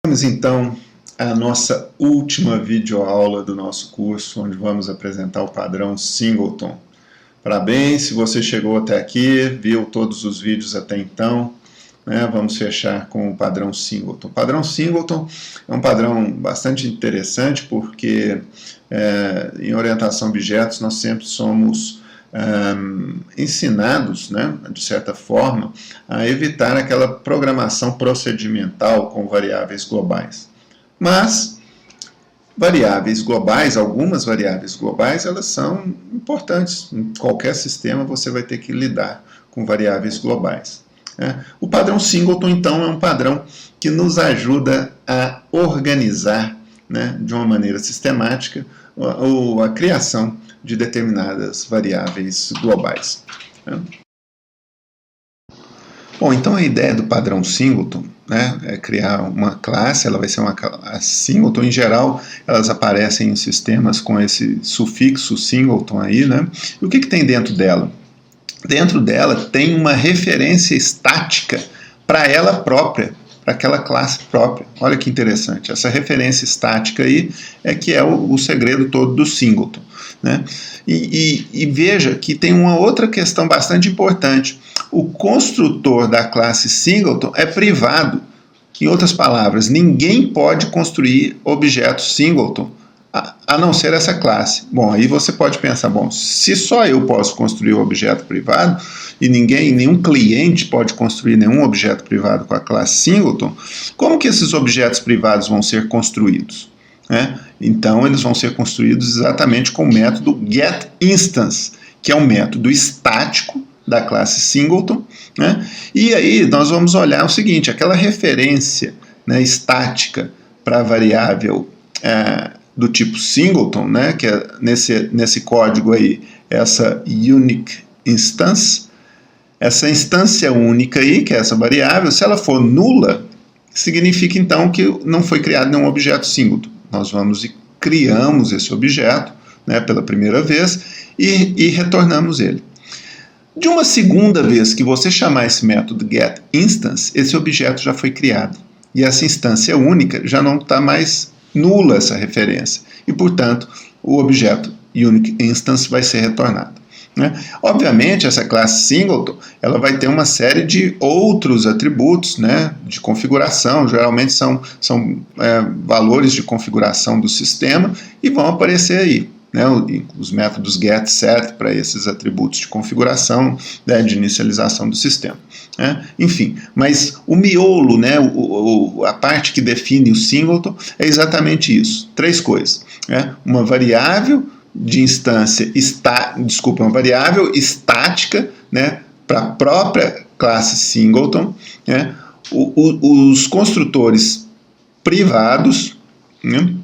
Vamos então à nossa última videoaula do nosso curso, onde vamos apresentar o padrão Singleton. Parabéns se você chegou até aqui, viu todos os vídeos até então, né? Vamos fechar com o padrão Singleton. O padrão Singleton é um padrão bastante interessante porque em orientação a objetos nós sempre somos ensinados, né, de certa forma, a evitar aquela programação procedimental com variáveis globais. Mas variáveis globais, algumas variáveis globais, elas são importantes. Em qualquer sistema você vai ter que lidar com variáveis globais. O padrão Singleton, então, é um padrão que nos ajuda a organizar, né, de uma maneira sistemática a criação de determinadas variáveis globais. Bom, então a ideia do padrão Singleton, né, é criar uma classe, ela vai ser uma classe Singleton. Em geral, elas aparecem em sistemas com esse sufixo Singleton aí, né? E o que tem dentro dela? Dentro dela tem uma referência estática para ela própria, para aquela classe própria. Olha que interessante. Essa referência estática aí é que é o segredo todo do Singleton, né? E veja que tem uma outra questão bastante importante. O construtor da classe Singleton é privado. Em outras palavras, ninguém pode construir objetos Singleton a não ser essa classe. Bom, aí você pode pensar, bom, se só eu posso construir o objeto privado e nenhum cliente pode construir nenhum objeto privado com a classe Singleton, como que esses objetos privados vão ser construídos? Então, eles vão ser construídos exatamente com o método getInstance, que é um método estático da classe Singleton, né? E aí nós vamos olhar o seguinte, aquela referência, né, estática para a variável do tipo Singleton, né, que é nesse código aí, essa unique instance, essa instância única aí, que é essa variável, se ela for nula, significa então que não foi criado nenhum objeto Singleton. Nós vamos e criamos esse objeto, né, pela primeira vez e retornamos ele. De uma segunda vez que você chamar esse método getInstance, esse objeto já foi criado. E essa instância única já não está mais nula essa referência. E, portanto, o objeto uniqueInstance vai ser retornado, né? Obviamente, essa classe Singleton ela vai ter uma série de outros atributos, né, de configuração. Geralmente são valores de configuração do sistema e vão aparecer aí, né, os métodos get, set para esses atributos de configuração, né, de inicialização do sistema, né? Enfim, mas o miolo, né, a parte que define o Singleton é exatamente isso, três coisas, né? Uma variável de instância, uma variável estática, né, para a própria classe Singleton, né? Os construtores privados, né?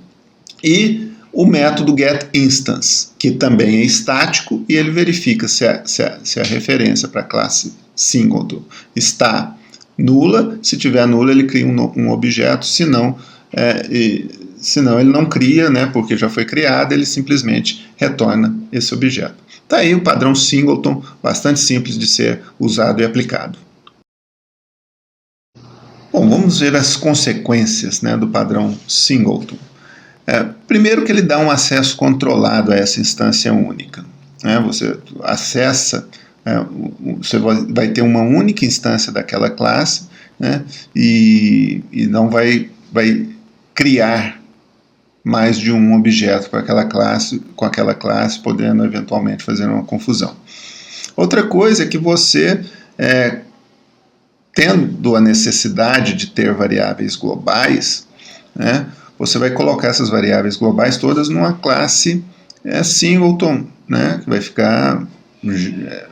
E o método getInstance, que também é estático, e ele verifica se a referência para a classe Singleton está nula. Se tiver nula, ele cria um objeto, senão ele não cria, né, porque já foi criado, ele simplesmente retorna esse objeto. Está aí o padrão Singleton, bastante simples de ser usado e aplicado. Bom, vamos ver as consequências, né, do padrão Singleton. Primeiro que ele dá um acesso controlado a essa instância única, né? Você acessa, você vai ter uma única instância daquela classe, né? E não vai criar mais de um objeto com aquela classe, podendo eventualmente fazer uma confusão. Outra coisa é que você, tendo a necessidade de ter variáveis globais, né, você vai colocar essas variáveis globais todas numa classe Singleton, né, que vai ficar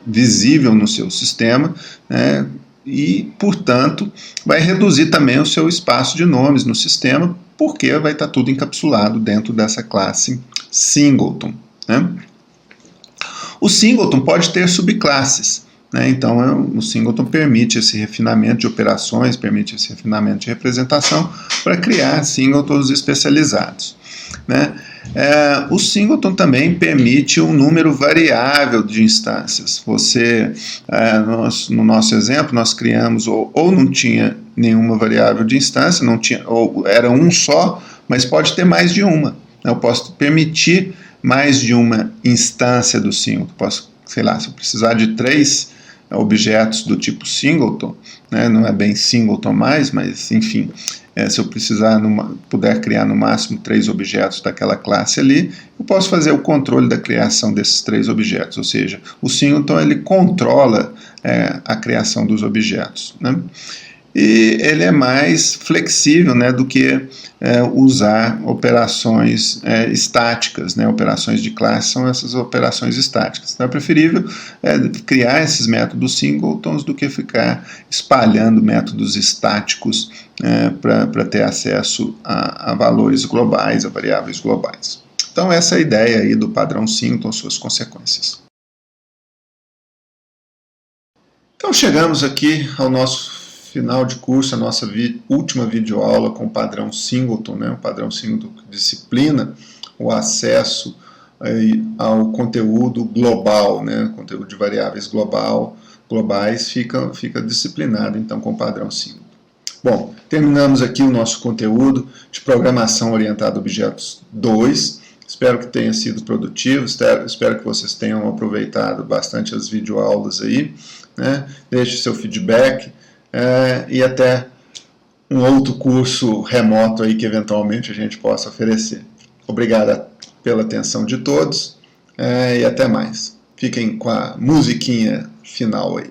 visível no seu sistema, né, e, portanto, vai reduzir também o seu espaço de nomes no sistema, porque vai estar tudo encapsulado dentro dessa classe Singleton, né? O Singleton pode ter subclasses, né? Então, o Singleton permite esse refinamento de operações, permite esse refinamento de representação para criar Singletons especializados, né? O Singleton também permite um número variável de instâncias. No nosso exemplo, nós criamos ou não tinha nenhuma variável de instância, não tinha, ou era um só, mas pode ter mais de uma. Eu posso permitir mais de uma instância do singleton. Posso, sei lá, se eu precisar de 3 objetos do tipo singleton, né, não é bem singleton mais, mas enfim, se eu puder criar no máximo 3 objetos daquela classe ali, eu posso fazer o controle da criação desses 3 objetos, ou seja, o singleton ele controla a criação dos objetos, né? E ele é mais flexível, né, do que usar operações estáticas, né? Operações de classe são essas operações estáticas. Então é preferível criar esses métodos singletons do que ficar espalhando métodos estáticos para ter acesso a valores globais, a variáveis globais. Então essa é a ideia aí do padrão singleton, suas consequências. Então chegamos aqui ao nosso final de curso, a nossa última videoaula com o padrão singleton, né? O padrão singleton que disciplina o acesso ao conteúdo global, né? Conteúdo de variáveis globais fica disciplinado então com o padrão singleton. Bom, terminamos aqui o nosso conteúdo de programação orientada a objetos 2. Espero que tenha sido produtivo, espero que vocês tenham aproveitado bastante as videoaulas aí, né? Deixe seu feedback. E até um outro curso remoto aí que eventualmente a gente possa oferecer. Obrigado pela atenção de todos e até mais. Fiquem com a musiquinha final aí.